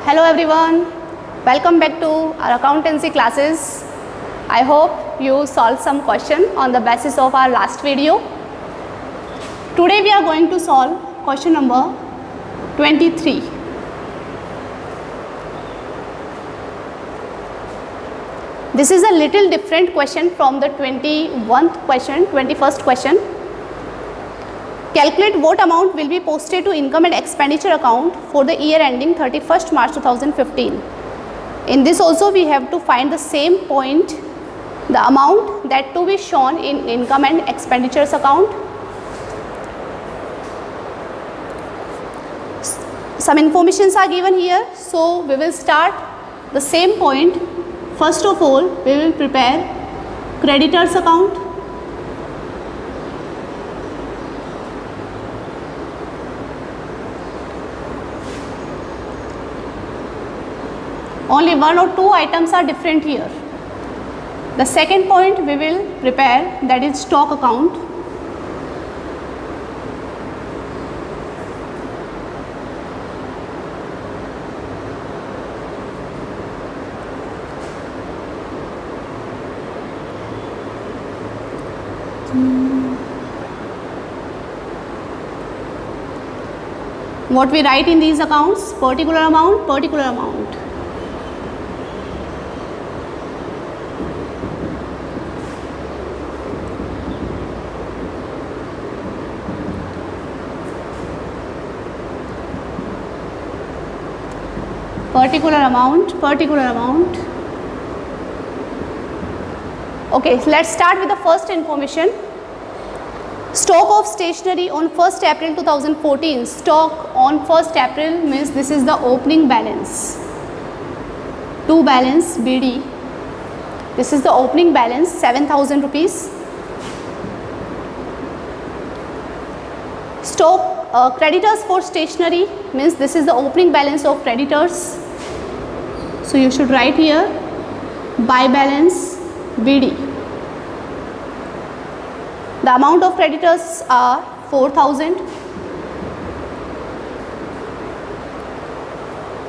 Hello everyone, welcome back to our accountancy classes. I hope you solved some question on the basis of our last video. Today we are going to solve question number 23. This is a little different question from the 21st question. Calculate what amount will be posted to income and expenditure account for the year ending 31st March 2015. In this also we have to find the same point, the amount that to be shown in income and expenditures account. Some informations are given here, so we will start the same point. First of all, we will prepare creditors account. Only one or two items are different here. The second point we will prepare, that is stock account. What we write in these accounts? Particular amount, particular amount. Particular amount, particular amount. Okay, let's start with the first information. Stock of stationery on 1st April 2014. Stock on 1st April means this is the opening balance. To balance BD. This is the opening balance, 7,000 rupees. Stock creditors for stationery means this is the opening balance of creditors. So you should write here by balance BD. The amount of creditors are 4,000.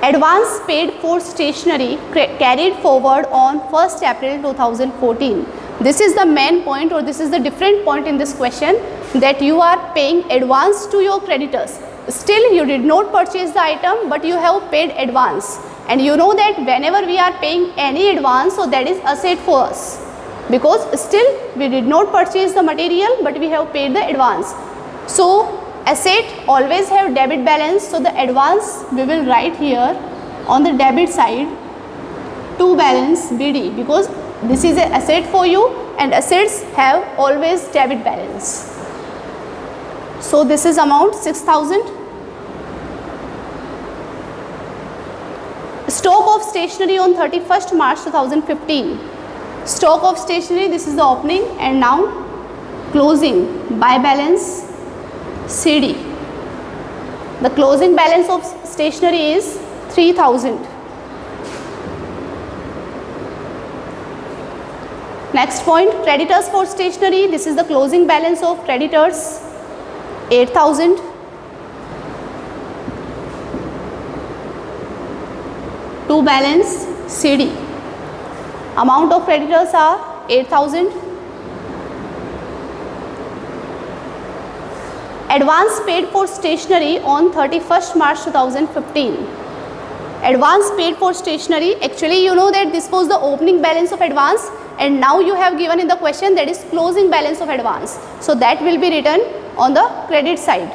Advance paid for stationery carried forward on 1st April 2014. This is the main point, or this is the different point in this question, that you are paying advance to your creditors. Still you did not purchase the item, but you have paid advance. And you know that whenever we are paying any advance, so that is asset for us. Because still we did not purchase the material, but we have paid the advance. So asset always have debit balance, so the advance we will write here on the debit side to balance BD, because this is an asset for you and assets have always debit balance. So this is amount 6,000. Stock of stationery on 31st March 2015. Stock of stationery, this is the opening, and now closing by balance CD. The closing balance of stationery is 3,000. Next point, creditors for stationery, this is the closing balance of creditors, 8,000. To balance CD. Amount of creditors are 8,000. Advance paid for stationery on 31st March 2015. Advance paid for stationery, actually you know that this was the opening balance of advance, and now you have given in the question that is closing balance of advance. So that will be written on the credit side.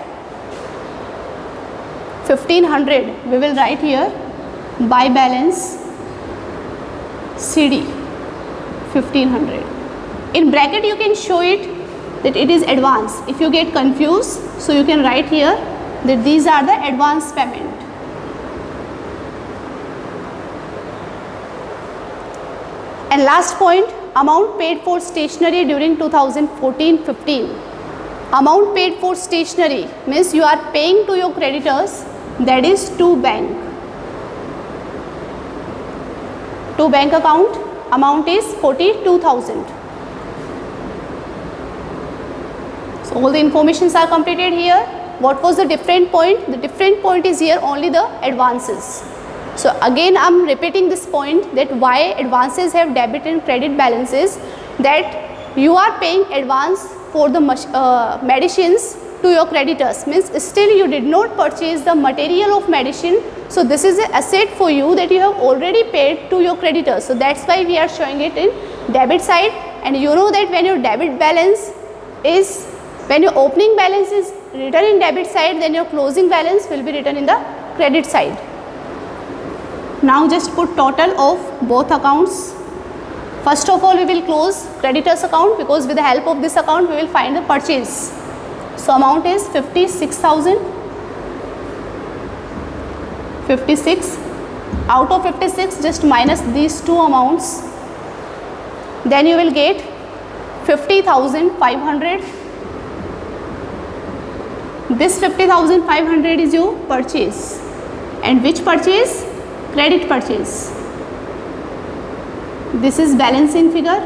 1,500 we will write here by balance CD, 1,500. In bracket you can show it that it is advance. If you get confused, so you can write here that these are the advance payment. And last point, amount paid for stationery during 2014-15. Amount paid for stationery means you are paying to your creditors, that is to bank. To bank account, amount is 42,000. So all the informations are completed here. What was the different point? The different point is here only the advances. So again I am repeating this point that why advances have debit and credit balances, that you are paying advance for the medicines to your creditors, means still you did not purchase the material of medicine. So this is an asset for you that you have already paid to your creditors. So that's why we are showing it in debit side. And you know that when your debit balance is, when your opening balance is written in debit side, then your closing balance will be written in the credit side. Now just put total of both accounts. First of all we will close creditors account, because with the help of this account we will find the purchase. So amount is 56,000. 56. Out of 56 just minus these two amounts. Then you will get 50,500. This 50,500 is your purchase. And which purchase? Credit purchase. This is balancing figure.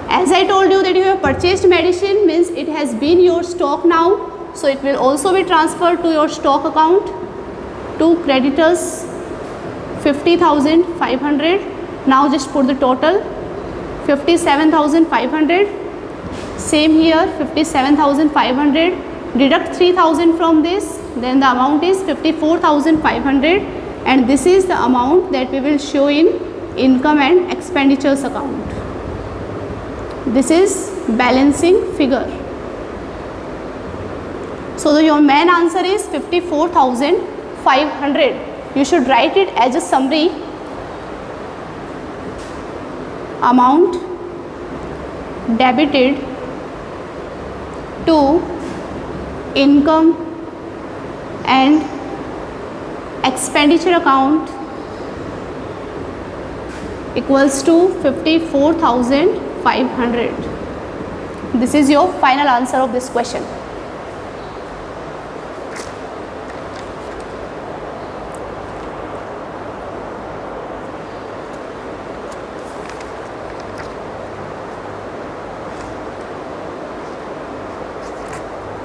As I told you that you have purchased medicine, means it has been your stock now. So it will also be transferred to your stock account. To creditors 50,500. Now just put the total 57,500. Same here 57,500. Deduct 3,000 from this, then the amount is 54,500, and this is the amount that we will show in income and expenditures account. This is balancing figure. So your main answer is 54,500. You should write it as a summary. Amount debited to income and expenditure account equals to 54,500. This is your final answer of this question.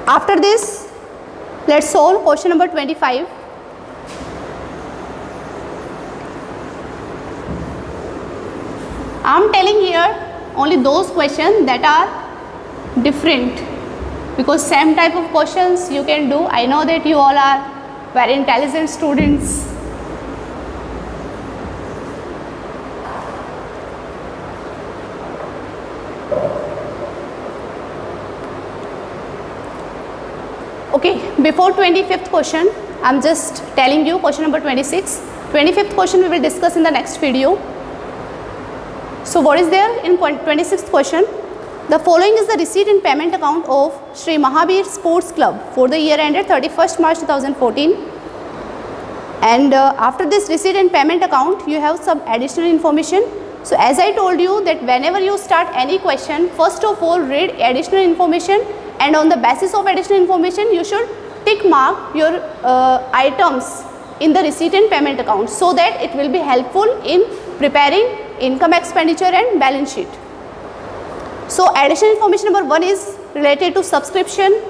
After this, let's solve question number 25. I am telling here only those questions that are different, because same type of questions you can do. I know that you all are very intelligent students. Okay, before 25th question, I am just telling you question number 26. 25th question we will discuss in the next video. So what is there in 26th question? The following is the receipt and payment account of Sri Mahabir Sports Club for the year ended 31st March 2014. And after this receipt and payment account, you have some additional information. So as I told you that whenever you start any question, first of all read additional information, and on the basis of additional information you should tick mark your items in the receipt and payment account, so that it will be helpful in preparing income, expenditure and balance sheet. So additional information number 1 is related to subscription.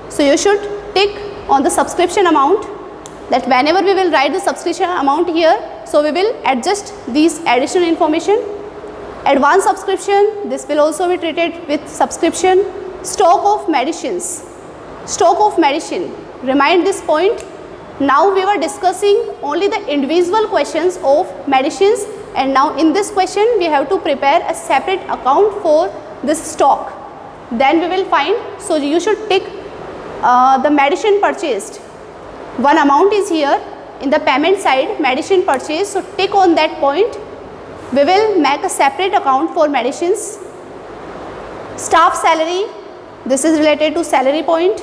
So you should tick on the subscription amount, that whenever we will write the subscription amount here, so we will adjust these additional information. Advance subscription, this will also be treated with subscription. Stock of medicines. Stock of medicine, remind this point. Now we were discussing only the individual questions of medicines, and now in this question we have to prepare a separate account for this stock. Then we will find, so you should tick the medicine purchased. One amount is here in the payment side, medicine purchase, so tick on that point. We will make a separate account for medicines. Staff salary, this is related to salary point.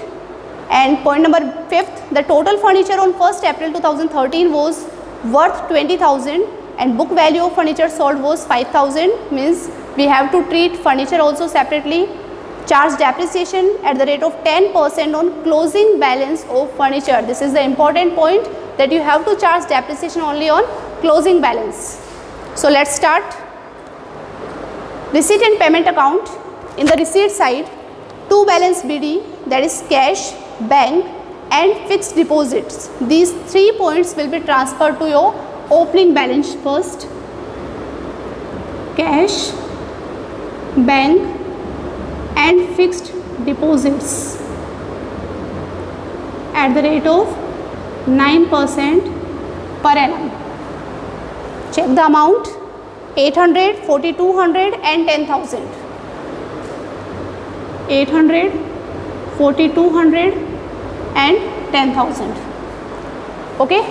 And point number 5th, the total furniture on 1st April 2013 was worth 20,000 and book value of furniture sold was 5,000, means we have to treat furniture also separately. Charge depreciation at the rate of 10% on closing balance of furniture. This is the important point, that you have to charge depreciation only on closing balance. So let's start. Receipt and payment account. In the receipt side, 2 balance BD, that is cash, bank and fixed deposits. These 3 points will be transferred to your opening balance first, cash, bank and fixed deposits at the rate of 9% per annum. Check the amount: 800, 4200 and 10,000. 800, 4200 and 10,000. Okay.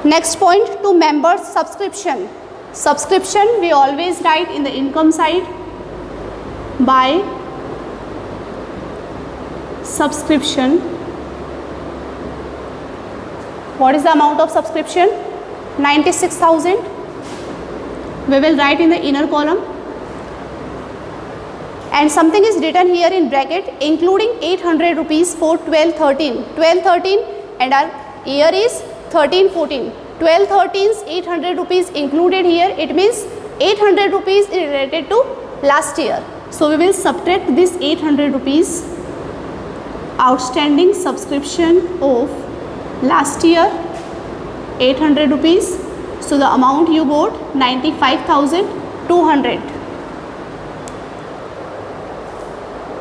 Next point, to members subscription. Subscription we always write in the income side by subscription. What is the amount of subscription? 96,000. We will write in the inner column, and something is written here in bracket, including 800 rupees for 12-13. 12-13 and our year is 13-14. 12-13's 800 rupees included here, it means 800 rupees is related to last year. So we will subtract this 800 rupees outstanding subscription of last year, 800 rupees. So the amount you got 95,200.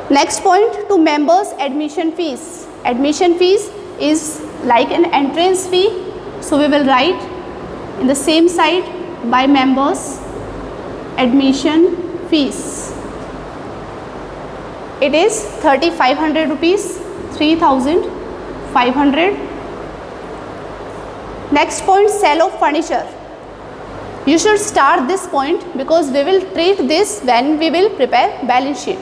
Next point, to members admission fees. Admission fees is like an entrance fee. So we will write in the same side by members admission fees. It is 3,500 rupees, 3,500. Next point, sale of furniture. You should start this point because we will treat this when we will prepare balance sheet.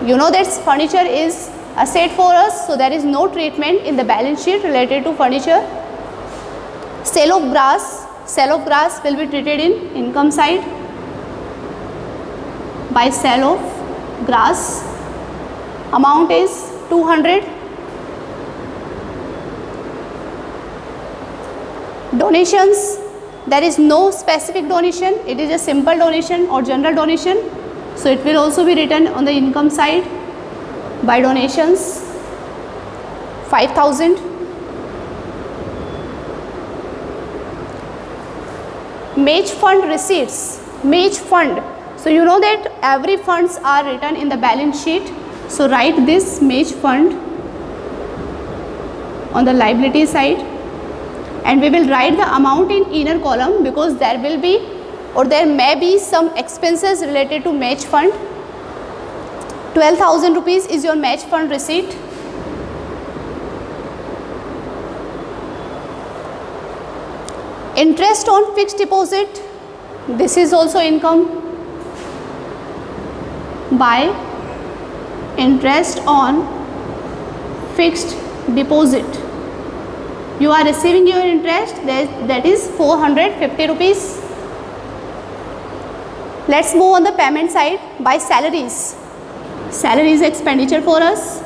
You know that furniture is asset for us, so there is no treatment in the balance sheet related to furniture. Sale of grass. Sale of grass will be treated in income side by sale of grass. Amount is 200. Donations. There is no specific donation. It is a simple donation or general donation. So it will also be written on the income side by donations, 5,000. Match fund receipts. Match fund. So you know that every funds are written in the balance sheet. So write this match fund on the liability side, and we will write the amount in inner column because there will be or there may be some expenses related to match fund. 12,000 rupees is your match fund receipt. Interest on fixed deposit, this is also income by interest on fixed deposit. You are receiving your interest, that is 450 rupees. Let's move on the payment side by salaries. Salary is expenditure for us.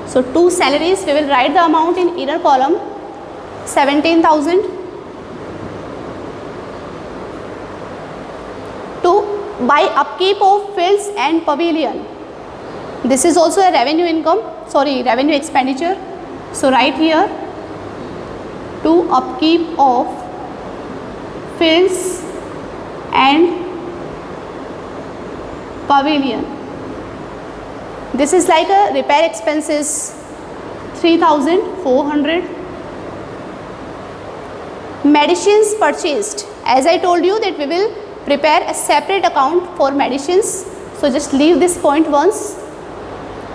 So two salaries, we will write the amount in inner column, 17,000. To buy upkeep of fields and pavilion. This is also a revenue expenditure. So write here, to upkeep of fields and pavilion. This is like a repair expenses, 3,400. Medicines purchased. As I told you that we will prepare a separate account for medicines. So just leave this point once.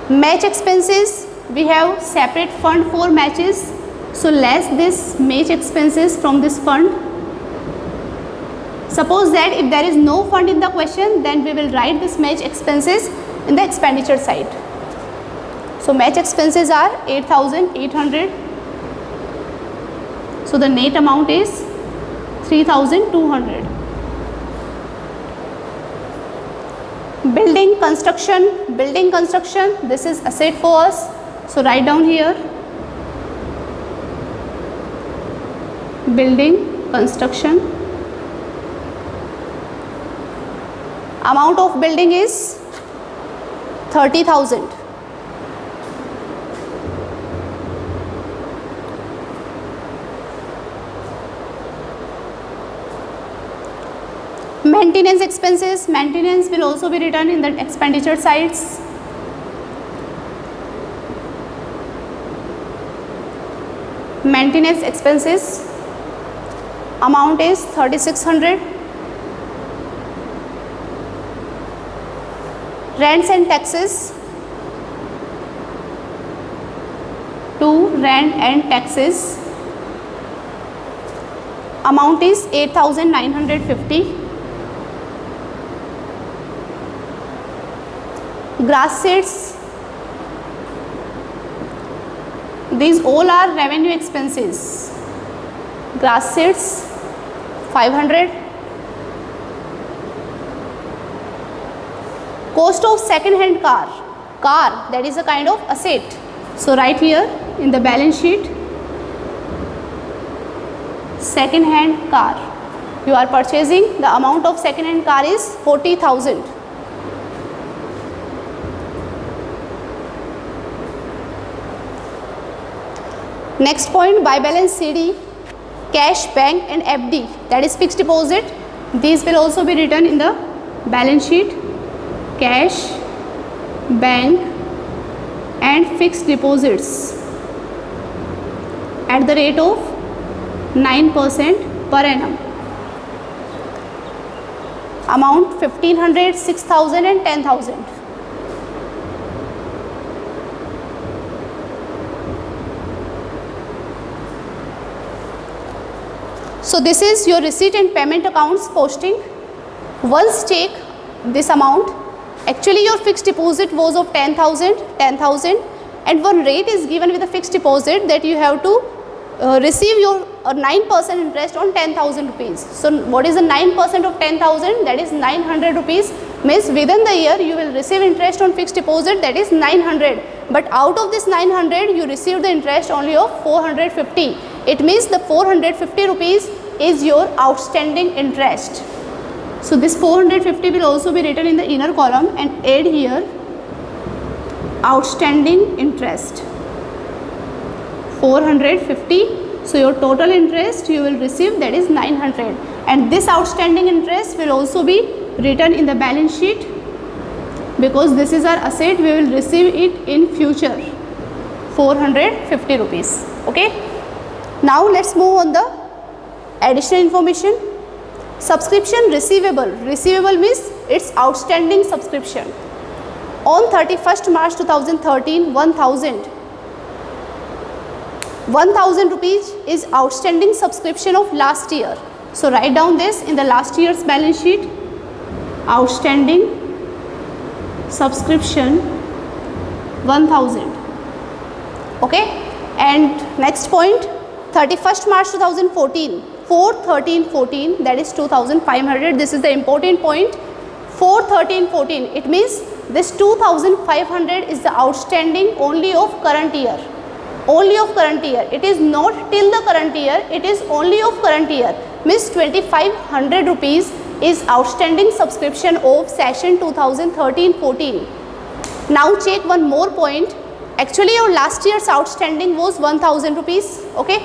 Match expenses, we have separate fund for matches. So less this match expenses from this fund. Suppose that if there is no fund in the question, then we will write this match expenses in the expenditure side. So match expenses are 8,800. So the net amount is 3,200. Building construction. Building construction, this is asset for us. So write down here, building construction. Amount of building is 30,000. Maintenance expenses, maintenance will also be written in the expenditure sides. Maintenance expenses amount is 3600. Rents and taxes, to rent and taxes amount is 8950. Grass seeds, these all are revenue expenses. Grass seeds 500. Cost of second hand car, that is a kind of asset. So write here in the balance sheet, second hand car. You are purchasing, the amount of second hand car is 40,000. Next point, buy balance CD, cash, bank and FD, that is fixed deposit. These will also be written in the balance sheet, cash, bank and fixed deposits at the rate of 9% per annum. Amount 1500, 6000 and 10,000. So this is your receipt and payment accounts posting. Once take this amount, actually your fixed deposit was of 10,000 and one rate is given with a fixed deposit that you have to receive your 9% interest on 10,000 rupees. So what is the 9% of 10,000? That is 900 rupees. Means within the year you will receive interest on fixed deposit, that is 900. But out of this 900 you receive the interest only of 450. It means the 450 rupees is your outstanding interest. So this 450 will also be written in the inner column and add here outstanding interest 450. So your total interest you will receive, that is 900, and this outstanding interest will also be written in the balance sheet because this is our asset, we will receive it in future, 450 rupees. Okay. Now let's move on the additional information. Subscription receivable. Receivable means it's outstanding subscription. On 31st March 2013, 1000 rupees is outstanding subscription of last year. So write down this in the last year's balance sheet. Outstanding subscription 1000. Okay. And next point, 31st March 2014, 4/13/14, that is 2500. This is the important point. 4/13/14, it means this 2500 is the outstanding only of current year. Only of current year. It is not till the current year, it is only of current year. Means 2500 rupees is outstanding subscription of session 2013-14. Now check one more point. Actually your last year's outstanding was 1000 rupees. Okay.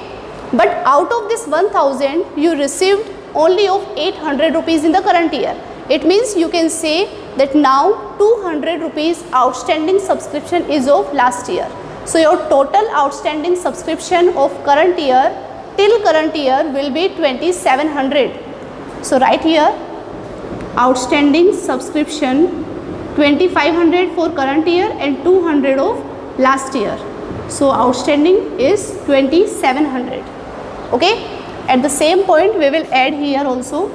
But out of this 1000 you received only of 800 rupees in the current year. It means you can say that now 200 rupees outstanding subscription is of last year. So your total outstanding subscription of current year till current year will be 2700. So write here outstanding subscription 2500 for current year and 200 of last year. So outstanding is 2700. Okay. At the same point we will add here also,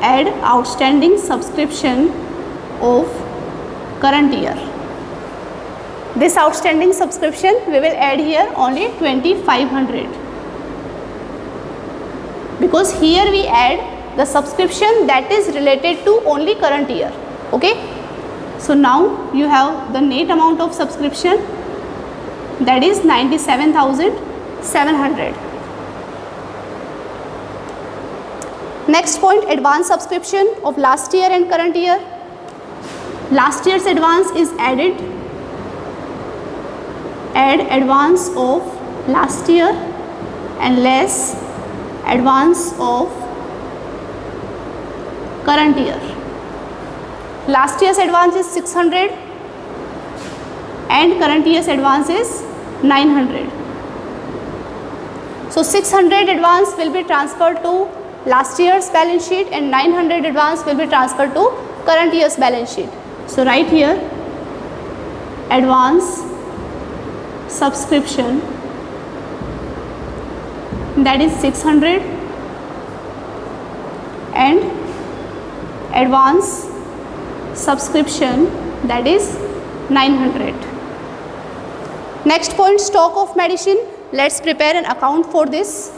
add outstanding subscription of current year. This outstanding subscription we will add here only 2500 because here we add the subscription that is related to only current year. Okay. So now you have the net amount of subscription, that is 97,700. Next point, advance subscription of last year and current year. Last year's advance is added. Add advance of last year and less advance of current year. Last year's advance is 600 and current year's advance is 900. So 600 advance will be transferred to last year's balance sheet and 900 advance will be transferred to current year's balance sheet. So write here advance subscription, that is 600, and advance subscription, that is 900. Next point, stock of medicine. Let's prepare an account for this.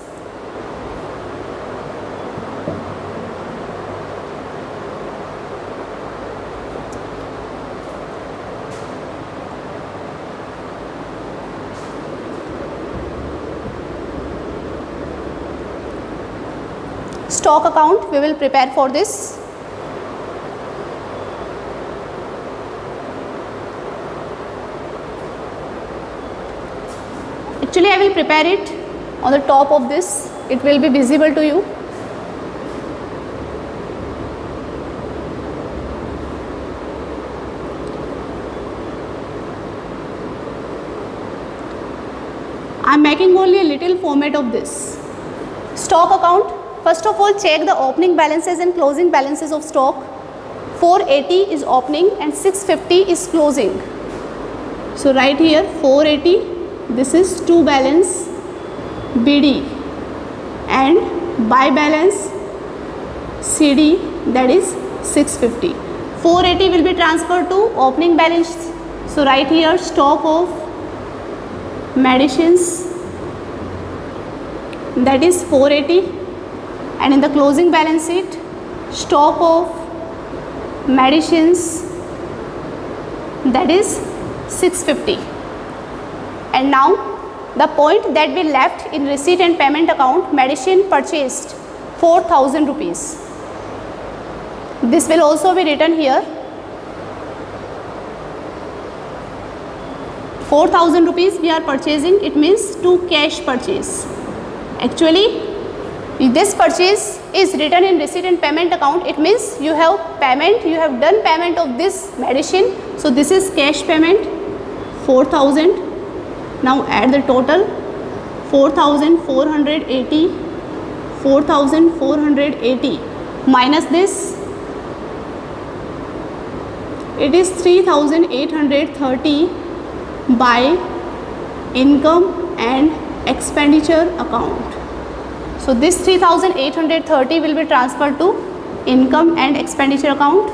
Stock account we will prepare for this. Actually, I will prepare it on the top of this. It will be visible to you. I am making only a little format of this. Stock account. First of all, check the opening balances and closing balances of stock. 480 is opening and 650 is closing. So write here 480. This is to balance BD and buy balance CD, that is 650. 480 will be transferred to opening balance. So write here stock of medicines, that is 480, and in the closing balance sheet stock of medicines, that is 650. And now the point that we left in receipt and payment account, medicine purchased 4,000 rupees. This will also be written here. 4,000 rupees we are purchasing, it means to cash purchase. Actually, this purchase is written in receipt and payment account. It means you have payment, you have done payment of this medicine. So this is cash payment 4,000. Now add the total 4,480, 4,480 minus this, it is 3,830 by income and expenditure account. So this 3,830 will be transferred to income and expenditure account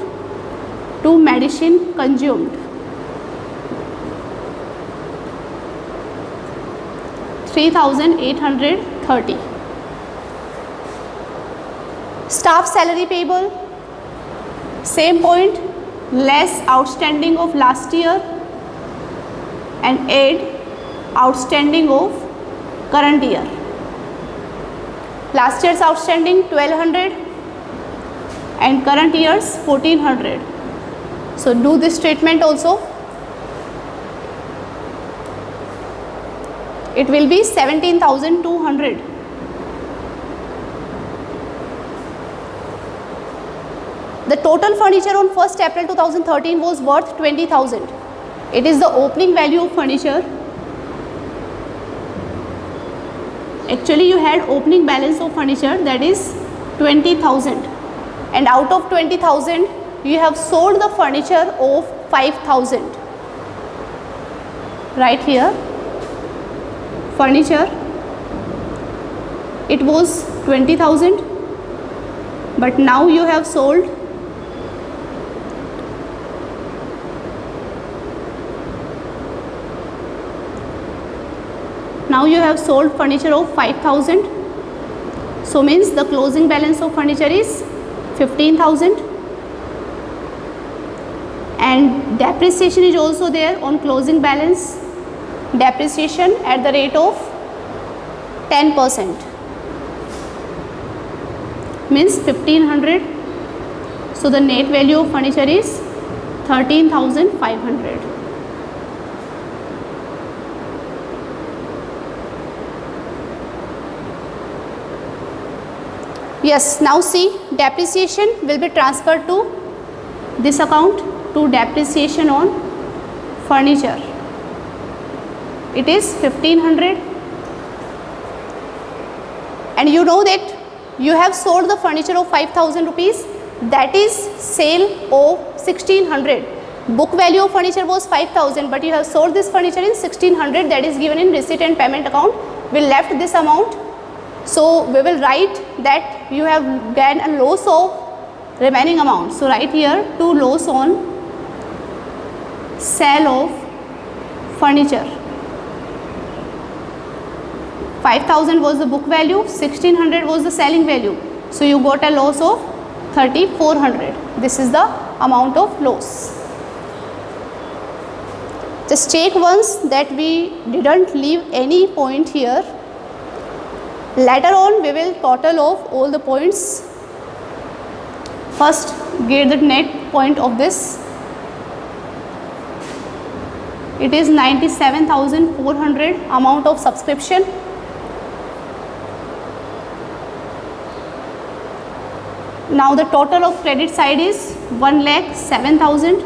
to medicine consumed. 3,830. Staff salary payable, same point, less outstanding of last year and add outstanding of current year. Last year's outstanding 1200 and current year's 1400. So do this statement also. It will be 17,200. The total furniture on 1st April 2013 was worth 20,000. It is the opening value of furniture. Actually, you had opening balance of furniture, that is 20,000. And out of 20,000, you have sold the furniture of 5,000. Right here. Furniture, it was 20,000, but now you have sold furniture of 5,000. So means the closing balance of furniture is 15,000, and depreciation is also there on closing balance. Depreciation at the rate of 10%, means 1,500. So the net value of furniture is 13,500. Yes, now see, depreciation will be transferred to this account, to depreciation on furniture. It is 1500, and you know that you have sold the furniture of 5000 rupees, that is sale of 1600. Book value of furniture was 5000, but you have sold this furniture in 1600, that is given in receipt and payment account. We left this amount, so we will write that you have gained a loss of remaining amount. So write here to loss on sale of furniture. 5000 was the book value, 1600 was the selling value, so you got a loss of 3400. This is the amount of loss. Just check once that we didn't leave any point here. Later on we will total of all the points. First get the net point of this. It is 97,400 amount of subscription. Now the total of credit side is 1,07,000.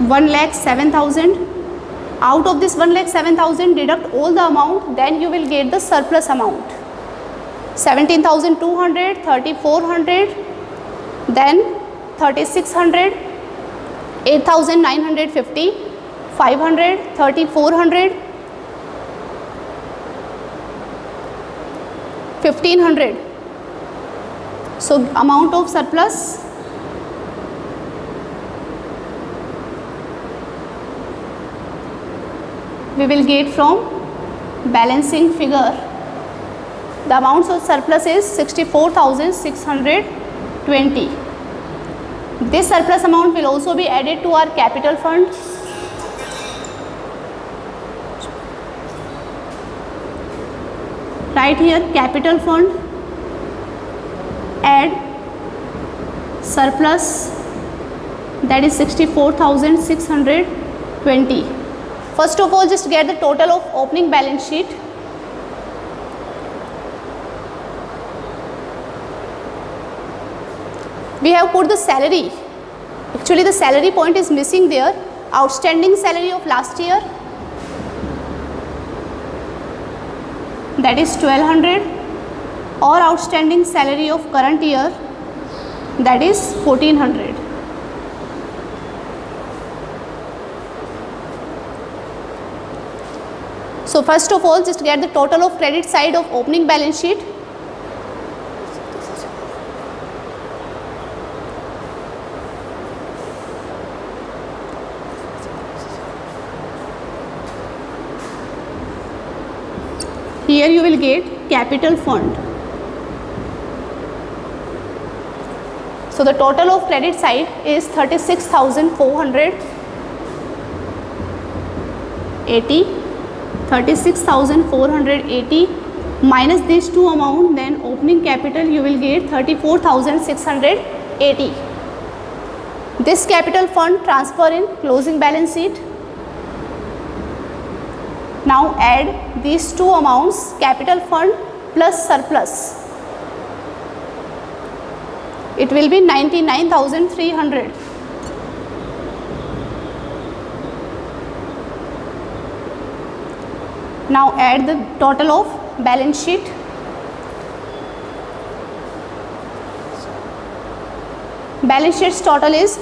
1,07,000. Out of this 1,07,000, deduct all the amount, then you will get the surplus amount. 17,200, 3,400, then 3,600, 8,950, 500, 3,400, 1,500. So amount of surplus we will get from balancing figure. The amount of surplus is 64,620. This surplus amount will also be added to our capital fund. Right here, capital fund, add surplus, that is 64,620. First of all, just get the total of opening balance sheet. We have put the salary. Actually the salary point is missing there. Outstanding salary of last year, that is 1200, or outstanding salary of current year, that is 1400. So first of all, just get the total of credit side of opening balance sheet. Here you will get capital fund. So the total of credit side is 36,480. 36,480 minus these two amount, then opening capital you will get 34,680. This capital fund transfer in closing balance sheet. Now add these two amounts, capital fund plus surplus. It will be 99,300. Now add the total of balance sheet. Balance sheet's total is